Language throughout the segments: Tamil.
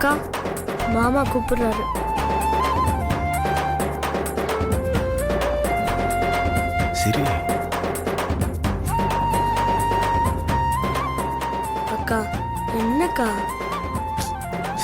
அக்கா மாமா கூப்பிடுறாரு. சரி அக்கா என்னக்கா?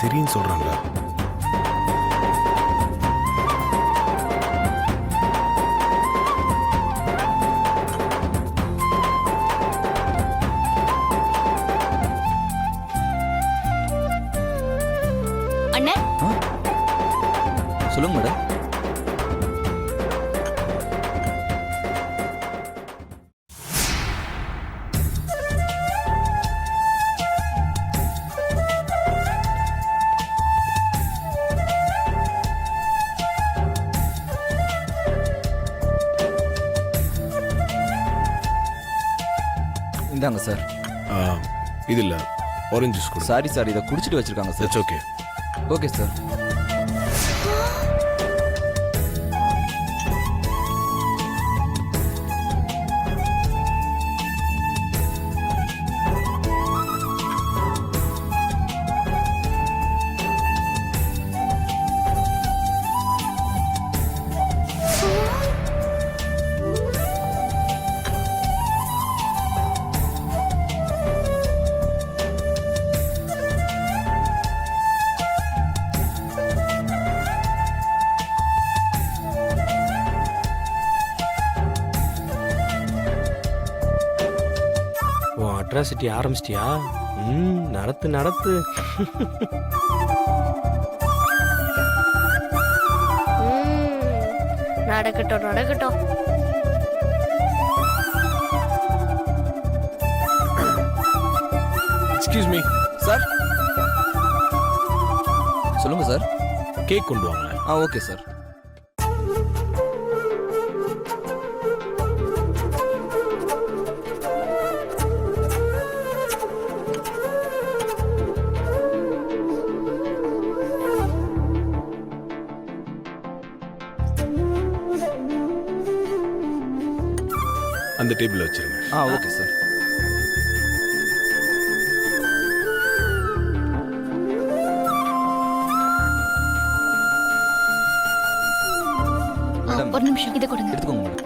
சரின்னு சொல்றாங்க. அண்ணே சொல்லுங்க மேடம். இந்தாங்க சார். இது இல்ல, ஆரஞ்சு ஜூஸ் கொடு. சாரி சார், இதை குடிச்சிட்டு வச்சிருக்காங்க sir. It's okay. Okay sir. Atrocity ஆரம்பிச்சிட்டியா? நடத்து நடத்து. நடக்கட்டும் நடக்கட்டும். எக்ஸ்கியூஸ் மீ சார் சொல்லுங்க சார். கேக் கொண்டு வாங்க. Okay sir. அந்த டேபிள்ல வச்சிருங்க. Okay sir. ஒரு நிமிஷம் இதை கொடுங்க. எடுத்துக்கோங்க மேடம்.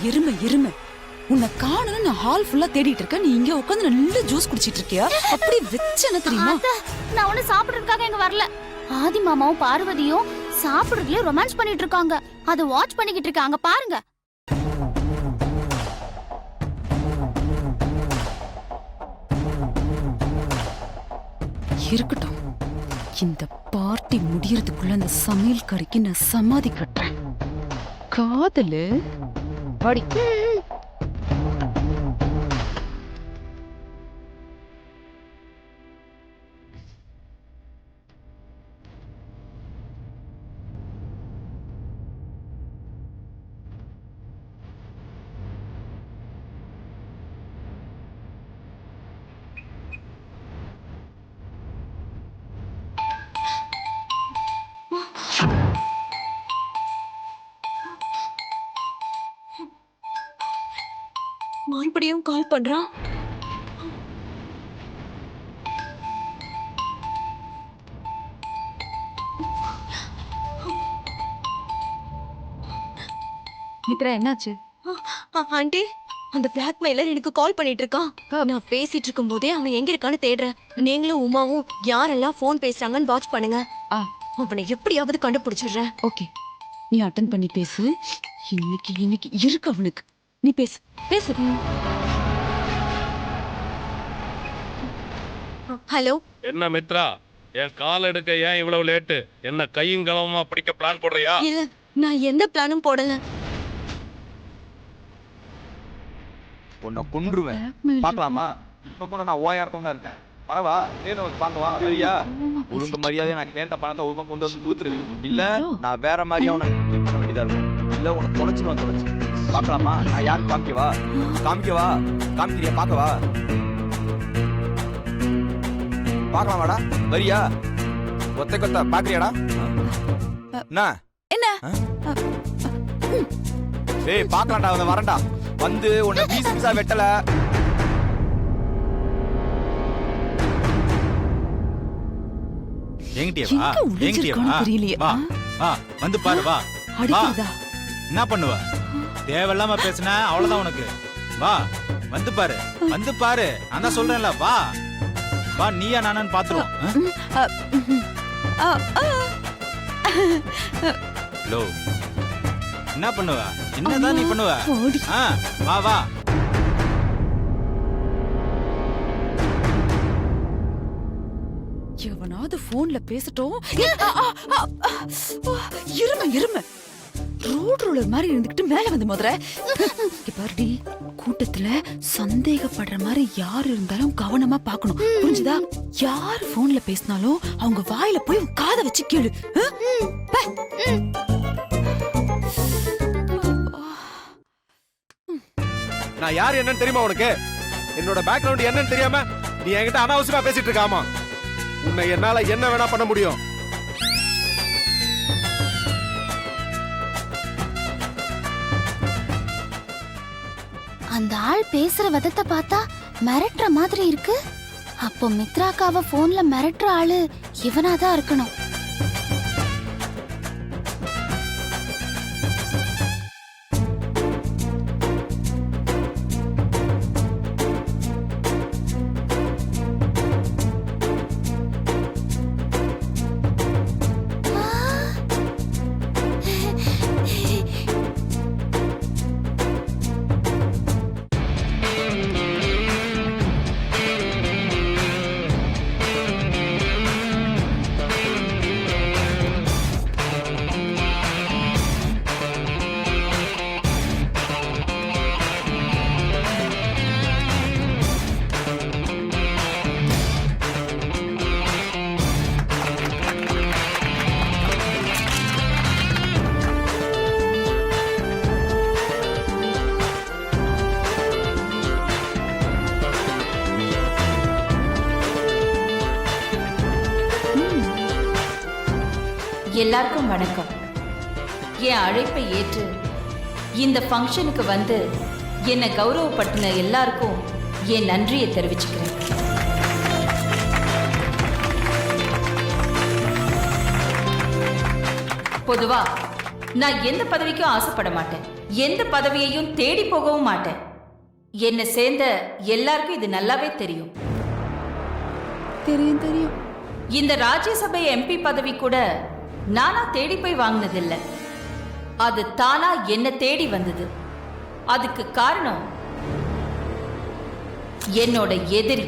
எருமை எருமை, உன்னை காணணும். நான் ஹால் ஃபுல்லா தேடிட்டு இருக்கேன். நீ இங்க உட்காந்து நல்ல ஜூஸ் குடிச்சிட்டு இருக்கியா? அப்படி வெச்சு என்ன தெரியுமா? நான் ஒண்ணு சாப்பிடுறதுக்காக இங்க வரல. ஆதி மாமாவும் பார்வதியும் சாப்பிடுறதுலயே ரொமான்ஸ் பண்ணிட்டு இருக்காங்க. அதை வாட்ச் பண்ணிக்கிட்டு இருக்காங்க பாருங்க. இருக்கட்டும், இந்த பார்ட்டி முடியறதுக்குள்ள அந்த சமையல் கறிக்கு நான் சமாதி கட்டுறேன். காதலு வாடி. மறுபடியும் கால் பண்றான். மித்ரா என்னாச்சு? ஆண்டி, அந்த பிளாக்மெயிலர் எனக்கு கால் பண்ணிட்டு இருக்கான். நான் பேசிட்டு இருக்கும் போதே அவன் எங்க இருக்கான்னு தேடுறேன். நீங்களும் உமாவும் யாரெல்லாம் போன் பேசுறாங்கன்னு வாட்ச் பண்ணுங்க. அவனை எப்படியாவது கண்டுபிடிச்சிடுறேன். ஓகே, நீ அட்டன் பண்ணி பேசு. இன்னைக்கு இருக்கு அவனுக்கு. நீ பேசு பேசு. ஹலோ. என்ன மித்ரா, என் கால் எடுக்க ஏன் இவ்வளவு லேட்டு? என்ன கையும் களவுமா பிடிக்க பிளான் போடுறியா? இல்ல, நான் எந்த பிளானும் போடல. உன்னை கொன்றுவேன். பார்க்கலாமா? இப்போ கூட நான் ஓயாரத்தம் தான் இருக்கேன். வரவா நேரில் வந்து பார்க்கவா? சரியா? ஒழுங்கு மரியாதையை நான் கேட்ட பணத்தை ஒழுங்காக கொண்டு வந்து கொடுத்துரு. இல்லை நான் வேற மாதிரியா உனக்கு பண்ண வேண்டியதாக இருக்கும். இல்லை உனக்கு தொலைச்சு பார்க்கலாமா? நான் யாருக்கு காமிக்கவா? காமிக்கிறியா? பார்க்கவா? பார்க்கலாமாடா? வரியா? கொத்த பார்க்குறியாடா? என்ன ஏய் பார்க்கலாம்டா, அவனை வரேன்டா. வந்து உன்னை பீஸா வெட்டல. வந்து பாரு வா. என்ன பண்ணுவ? தேவையில்லாம பேசுன அவ்வளவுதான் உனக்கு. வா வந்து பாரு. நான் தான் சொல்றேன்ல வா. நீயா நானான்னு பாத்துருவோம். லோ என்ன பண்ணுவ? என்னதான் நீ பண்ணுவ? வா வா. எவனாவது போன்ல பேசட்டும். இரும ரோட் ரோலர் மாதிரி இருந்துகிட்டு மேல வந்து முதல்ல பாருடி. கூட்டத்துல சந்தேகப்படுற மாதிரி யார் இருந்தாலும் கவனமா பாக்கணும், புரிஞ்சுதா? யார் போன்ல பேசினாலும் அவங்க வாயில போய் காதை வச்சு கேளு. நான் யார் என்னன்னு தெரியுமா உனக்கு? என்னோட பேக்ரவுண்ட் என்னன்னு தெரியாம நீ என்கிட்ட அனாவசியமா பேசிட்டு இருக்காமா? உன்னை என்னால என்ன வேணா பண்ண முடியும். அந்த ஆள் பேசுற விதத்தை பார்த்தா மிரட்டுற மாதிரி இருக்கு. அப்போ மித்ராக்காவ போன்ல மிரட்டுற ஆளு இவனாதான் இருக்கணும். எல்லாருக்கும் வணக்கம். என் அழைப்பை ஏற்று இந்த ஃபங்க்ஷனுக்கு வந்து என்னை கௌரவப்படுத்தின எல்லாருக்கும் என் நன்றியை தெரிவிச்சுக்கிறேன். பொதுவா நான் எந்த பதவிக்கும் ஆசைப்பட மாட்டேன், எந்த பதவியையும் தேடி போகவும் மாட்டேன். என்னை சேர்ந்த எல்லாருக்கும் இது நல்லாவே தெரியும். இந்த ராஜ்யசபை எம்பி பதவி கூட நானா தேடி போய் வாங்கினதில்லை, அது தானா என்ன தேடி வந்தது. அதுக்கு காரணம் என்னோட எதிரி.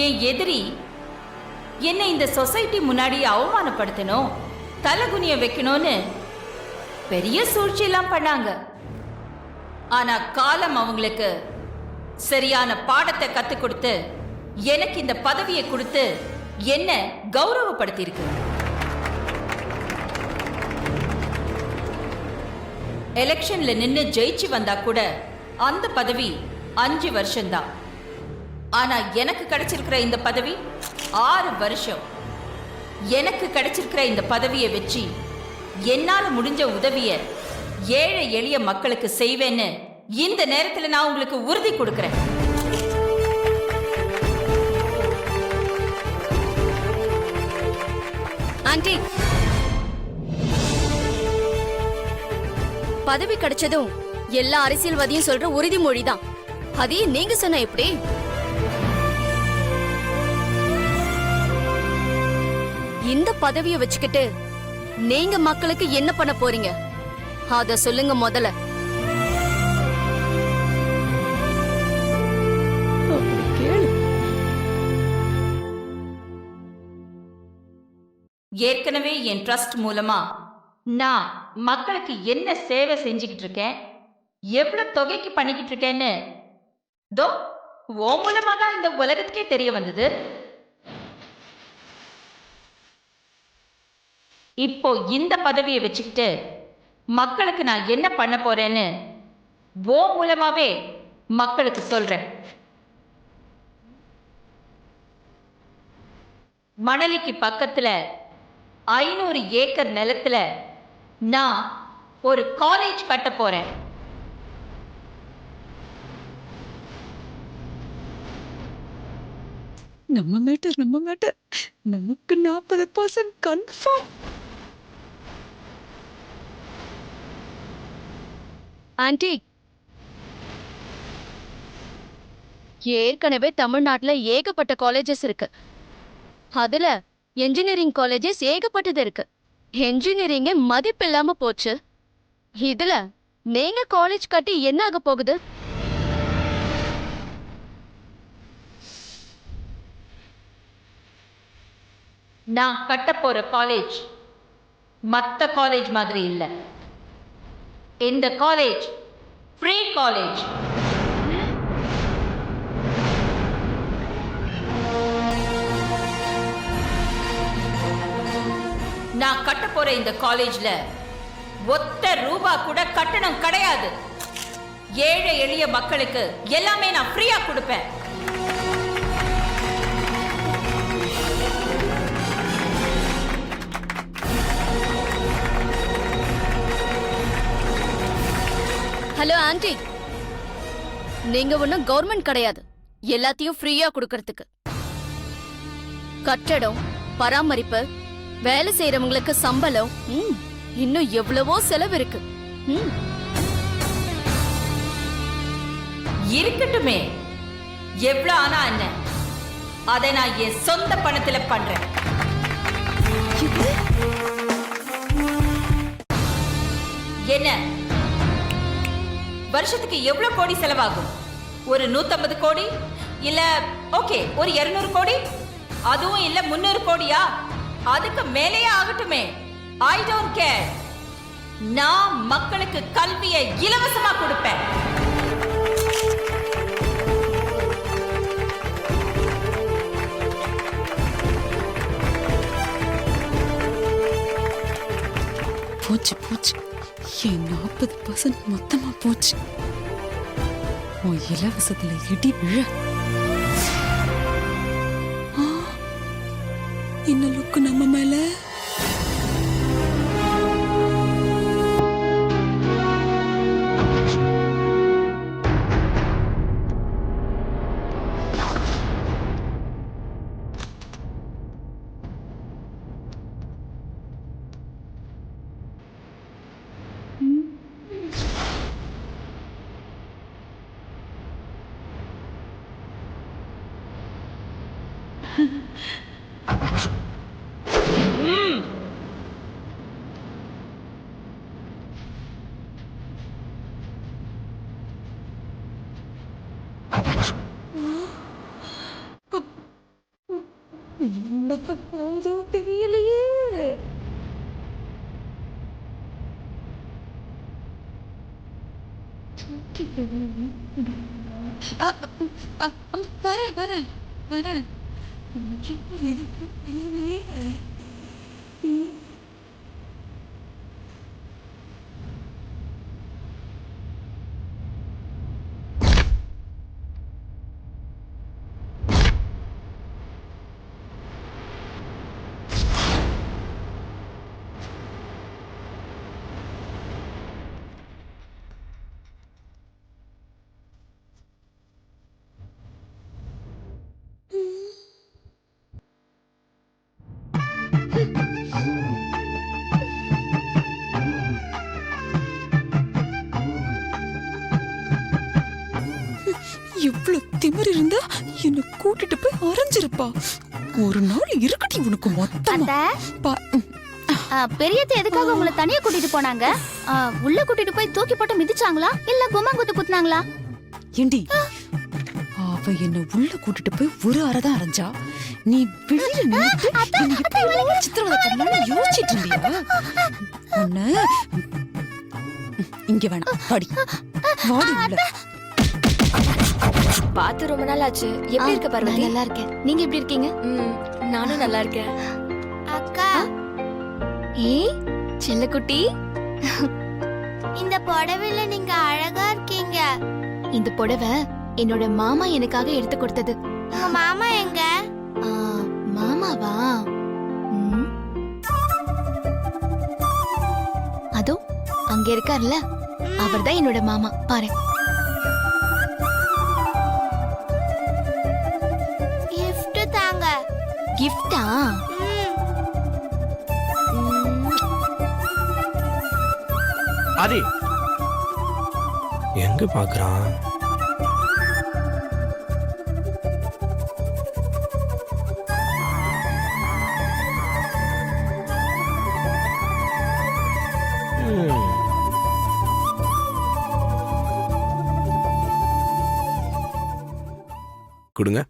என் எதிரி என்னை இந்த சொசைட்டி முன்னாடி அவமானப்படுத்தணும், தலகுனிய வைக்கணும்னு பெரிய சூழ்ச்சியெல்லாம் பண்ணாங்க. ஆனா காலம் அவங்களுக்கு சரியான பாடத்தை கத்துக் கொடுத்து எனக்கு இந்த பதவியை கொடுத்து என்ன கௌரவப்படுத்தி இருக்கு. எலெக்ஷன்ல நின்னு ஜெயிச்சு வந்தா கூட அந்த பதவி 5 வருஷம்தான். ஆனா எனக்கு கிடைச்சிருக்கிற இந்த பதவி 6 வருஷம். எனக்கு கிடைச்சிருக்கிற இந்த பதவியை வச்சு என்னால முடிஞ்ச உதவிய ஏழை எளிய மக்களுக்கு செய்வேன்னு இந்த நேரத்துல நான் உங்களுக்கு உறுதி கொடுக்கிறேன். ஆண்டி, பதவி கிடைச்சதும் எல்லா அரசியல்வாதியும் சொல்ற உறுதிமொழி தான். அதையும் நீங்க சொன்ன எப்படி? இந்த பதவியை வச்சுக்கிட்டு நீங்க மக்களுக்கு என்ன பண்ண போறீங்க அத சொல்லுங்க முதல்ல. ஏற்கனவே என் ட்ரஸ்ட் மூலமா நான் மக்களுக்கு என்ன சேவை செஞ்சுக்கிட்டு இருக்கேன், எவ்வளவு தொகைக்கு பண்ணிக்கிட்டு இருக்கேன்னு தோ ஓ மூலமாக இந்த உலகத்துக்கே தெரிய வந்தது. இப்போ இந்த பதவியை வச்சுக்கிட்டு மக்களுக்கு நான் என்ன பண்ண போறேன்னு ஓ மூலமாவே மக்களுக்கு சொல்றேன். மணலிக்கு பக்கத்துல 500 ஏக்கர் நிலத்துல நான் ஒரு காலேஜ் கட்ட போறேன். நம்ம மேட்டர் நமக்கு 40% கன்ஃபார்ம். ஆன்ட்டி, ஏற்கனவே தமிழ்நாட்டுல ஏகப்பட்ட காலேஜஸ் இருக்கு. அதுல என்ஜினியரிங் காலேஜஸ் ஏகப்பட்டது இருக்கு. என்ஜினியரிங்கே மதிப்பில்லாம போச்சு. இதுல நீங்க காலேஜ் கட்டி என்ன ஆக போகுது? நான் கட்ட போற காலேஜ் மத்த காலேஜ் மாதிரி இல்ல. இந்த காலேஜ் ஃப்ரீ காலேஜ். நான் கட்ட போற இந்த காலேஜ்ல ஒத்த ரூபா கூட கட்டணம் கிடையாது. ஏழை எளிய மக்களுக்கு எல்லாமே நான் ஃப்ரீயா கொடுப்பேன். ஹலோ ஆன்ட்டி, நீங்க ஒன்னும் கவர்மெண்ட் கிடையாது எல்லாத்தையும் ஃப்ரீயா கொடுக்கறதுக்கு. கட்டடம், பராமரிப்பு, வேலை செய்யறவங்களுக்கு சம்பளம், இன்னும் எவ்வளவோ செலவு இருக்கு. இருக்கட்டுமே, எவ்வளவு ஆனா என்ன, அதை நான் என் சொந்த பணத்துல பண்றேன். என்ன வருஷத்துக்கு எவ்வளவு கோடி செலவாகும்? ஒரு 150 கோடி, இல்ல ஓகே ஒரு 200 கோடி, அதுவும் இல்ல 300 கோடியா? அதுக்கு மேலேயே ஆகட்டுமே. I don't care. நான் மக்களுக்கு கல்வியை இலவசமா கொடுப்பேன். போச்சு என் 40% மொத்தமா போச்சு. உன் இலவசத்துல இடி விழ. என்ன லுக்கு நம்ம மேல? தெரியலையே. வரேன். இவ்வளவு திமிர் இருந்தா என்ன கூட்டிட்டு போய் அரைஞ்சிருப்பா. ஒரு நாள் இருக்கட்டி உனக்கு மொத்தமா. பெரியத்தை எதுக்காக உங்களை தனியா கூட்டிட்டு போனாங்க? உள்ள கூட்டிட்டு போய் தூக்கி போட்டு மிதிச்சாங்களா இல்ல கும்மாங்குத்து குத்துனாங்களா? ஏண்டி, அவ என்ன உள்ள கூட்டிட்டு போய் ஒரு அரைதான் அரைஞ்சா. நீ வெளியில நின்னுட்டு சித்திரவதை பண்ணலாம்னு யோசிச்சுட்டு இருந்தியா? ஒண்ணு இங்க வேணாம் வாடி வாடி உள்ள. பார்த்து ரொம்ப நாள் ஆச்சு. எப்படி இருக்க பார்வதி? நல்லா இருக்கேன். நீங்க எப்படி இருக்கீங்க? நானும் நல்லா இருக்கேன். அக்கா, ஏய் செல்லக்குட்டி, இந்த புடவையில நீங்க அழகா இருக்கீங்க. இந்த புடவை என்னோட மாமா எனக்காக எடுத்து கொடுத்தது. உங்க மாமா எங்க? மாமாவா? அதோ அங்க இருக்கார்ல, அவர்தான் என்னோட மாமா. பாரு. கிஃப்ட் தாங்க. கிஃப்டா? ஆதி எங்க பாக்குறான்? கொடுங்க.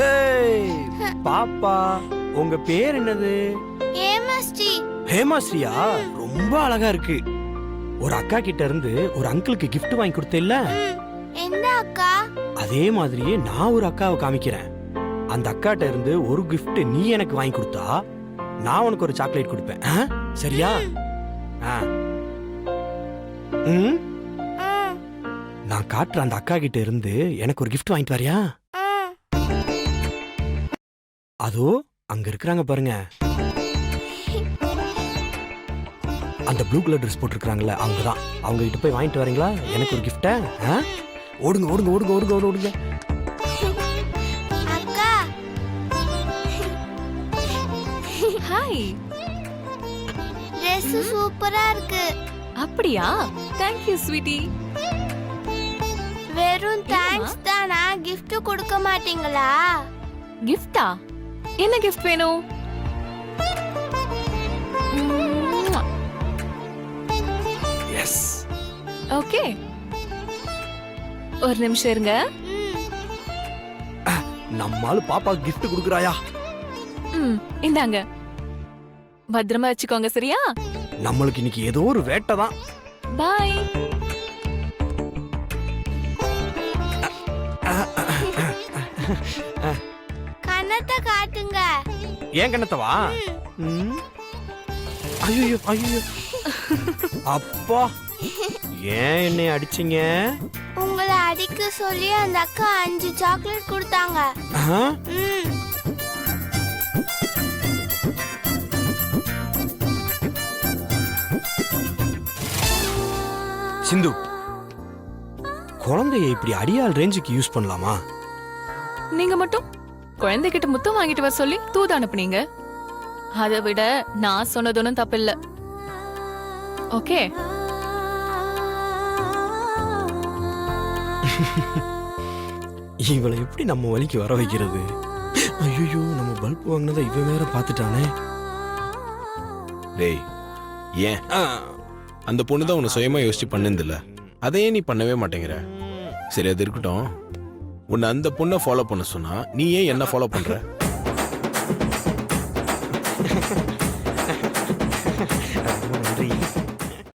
ஏய் பாப்பா, உங்க பேர் என்னது? ஏமாஸ்டி. ஹேமாஸ்ரீயா? ரொம்ப அழகா இருக்கு. ஒரு அக்கா கிட்ட இருந்து ஒரு அங்கிளுக்கு gift வாங்கி கொடுத்தேல்ல, எந்த அக்கா? அதே மாதிரியே நான் ஒரு அக்காவை காமிக்கிறேன். அந்த அக்காட்ட இருந்து ஒரு gift நீ எனக்கு வாங்கி கொடுத்தா நான் உனக்கு ஒரு சாக்லேட் கொடுப்பேன். சரியா? நான் காட்டுற அந்த அக்கா கிட்ட இருந்து எனக்கு ஒரு gift வாங்கிட்டு வரியா? அதோ அங்க இருக்கிறாங்க பாருங்க, அந்த ப்ளூ கலர் ட்ரெஸ் போட்டிருக்காங்கல்ல, அவங்கதான். அவங்க கிட்ட போய் வாங்கிட்டு வரீங்களா எனக்கு ஒரு கிஃப்ட? ஓடுங்க ஓடுங்க ஓடுங்க ஓடுங்க ஓடுங்க. அக்கா, ஹாய். Dress சூப்பரா இருக்கு. அப்படியா? Thank you sweetie. வெறும் தேங்க்ஸ் தானா? gift கொடுக்க மாட்டீங்களா? கிஃப்டா? என்ன கிஃப்ட் வேணும்? எஸ். ஓகே, ஒரு நிமிஷம் இருங்க. நம்மால பாப்பா gift கொடுக்குறாயா? இந்தாங்க, பத்திரமா வச்சுக்கோங்க. சரியா? நம்மளுக்கு இன்னைக்கு ஏதோ ஒரு வேட்டை தான். பாய். கண்ணத்தை காட்டுங்க. ஏன் கண்ணத்தவா? ஐயோ ஐயோ, அப்பா ஏன் என்னை அடிச்சீங்க? உங்களை அடிக்க சொல்லி அந்த அக்கா 5 சாக்லேட் கொடுத்தாங்க. சிந்து, குழந்தைய இப்படி அடியாள் ரேஞ்சுக்கு யூஸ் பண்ணலாமா? நீங்க மட்டும் குழந்தைகிட்ட முத்தம் வாங்கிட்டு வர சொல்லி தூது அனுப்புனீங்க. அதை விட நான் சொன்னதும் தப்பில்ல. ஓகே? இவளை எப்படி நம்ம வழிக்கு வர வைக்கிறது? ஐயோ, நம்ம பல்ப் வாங்கினதை இவன் வேற பார்த்துட்டானே. டேய், ஏன் அந்த பொண்ணு தான் உன்னை சுயமா யோசிச்சு பண்ணுதில்ல, அதையே நீ பண்ணவே மாட்டேங்கிற. சரி, அது இருக்கட்டும். உன்னை அந்த பொண்ணை ஃபாலோ பண்ண சொன்னா நீ ஏன் என்ன ஃபாலோ பண்ற?